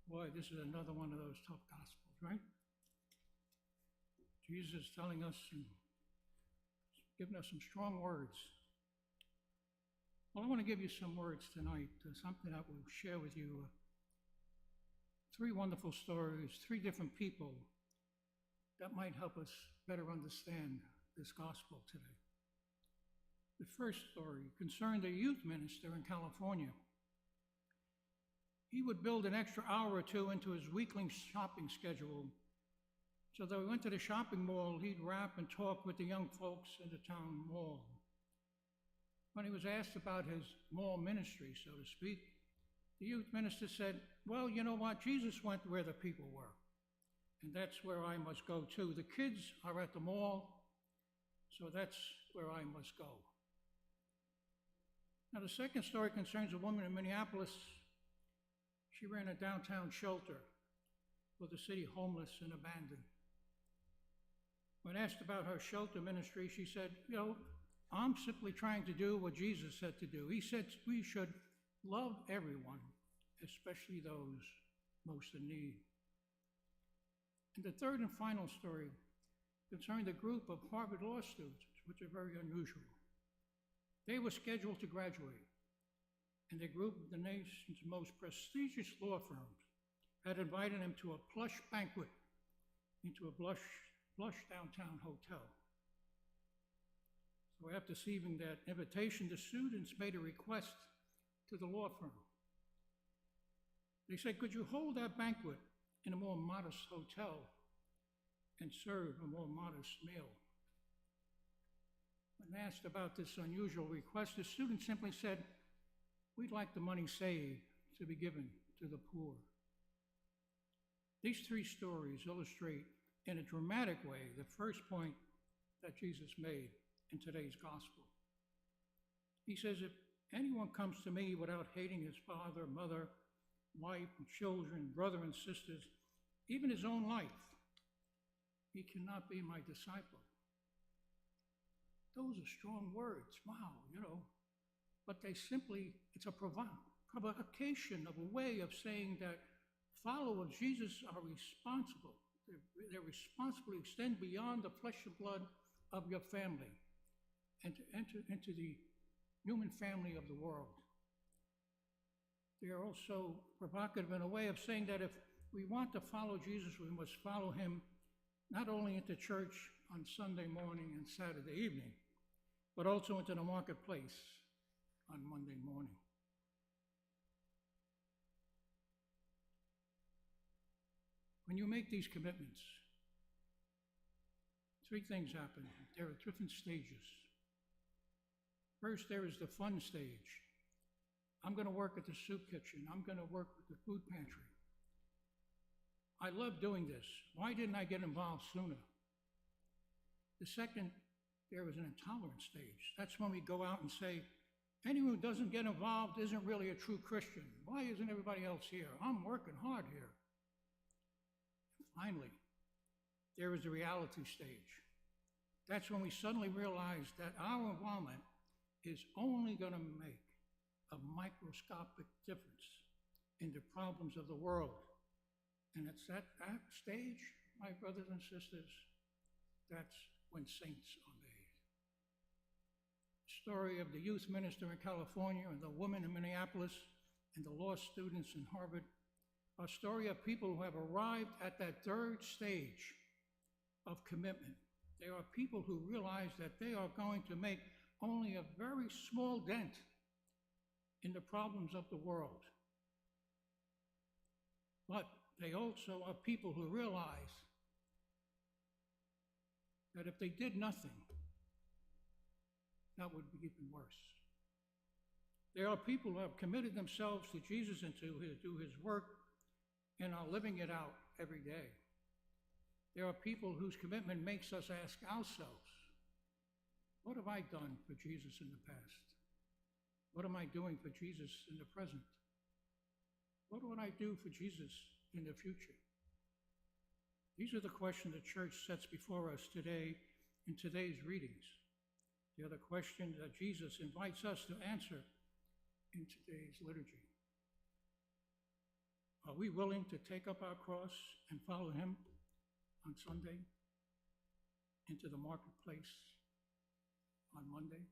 Boy, this is another one of those tough gospels, right? Jesus telling us and giving us some strong words. Well, I want to give you some words tonight, something that we'll share with you. Three wonderful stories, three different people that might help us better understand this gospel today. The first story concerned a youth minister in California. He would build an extra hour or two into his weekly shopping schedule. So that when he went to the shopping mall, he'd rap and talk with the young folks in the town mall. When he was asked about his mall ministry, so to speak, the youth minister said, well, you know what? Jesus went where the people were, and that's where I must go too. The kids are at the mall, so that's where I must go. Now, the second story concerns a woman in Minneapolis. She ran a downtown shelter for the city homeless and abandoned. When asked about her shelter ministry, she said, I'm simply trying to do what Jesus said to do. He said we should love everyone, especially those most in need. And the third and final story concerned a group of Harvard law students, which are very unusual. They were scheduled to graduate, and a group of the nation's most prestigious law firms had invited them to a plush banquet into a plush downtown hotel. So after receiving that invitation, the students made a request to the law firm. They said, could you hold that banquet in a more modest hotel and serve a more modest meal? When asked about this unusual request, the students simply said, we'd like the money saved to be given to the poor. These three stories illustrate in a dramatic way the first point that Jesus made in today's gospel. He says, if anyone comes to me without hating his father, mother, wife, and children, brother and sisters, even his own life, he cannot be my disciple. Those are strong words, wow, but it's a provocation of a way of saying that followers of Jesus are responsible. They're responsible to extend beyond the flesh and blood of your family and to enter into the human family of the world. They are also provocative in a way of saying that if we want to follow Jesus, we must follow him not only into church on Sunday morning and Saturday evening, but also into the marketplace on Monday morning. When you make these commitments, three things happen. There are different stages. First, there is the fun stage. I'm going to work at the soup kitchen. I'm going to work with the food pantry. I love doing this. Why didn't I get involved sooner? The second, there is an intolerance stage. That's when we go out and say, anyone who doesn't get involved isn't really a true Christian. Why isn't everybody else here? I'm working hard here. And finally, there is the reality stage. That's when we suddenly realize that our involvement is only going to make a microscopic difference in the problems of the world. And it's at that stage, my brothers and sisters, that's when saints are made. The story of the youth minister in California and the woman in Minneapolis and the law students in Harvard are a story of people who have arrived at that third stage of commitment. They are people who realize that they are going to make only a very small dent in the problems of the world. But they also are people who realize that if they did nothing, that would be even worse. There are people who have committed themselves to Jesus and to do his work and are living it out every day. There are people whose commitment makes us ask ourselves, what have I done for Jesus in the past? What am I doing for Jesus in the present? What would I do for Jesus in the future? These are the questions the church sets before us today in today's readings. They are the questions that Jesus invites us to answer in today's liturgy. Are Are we willing to take up our cross and follow him on Sunday into the marketplace on Monday?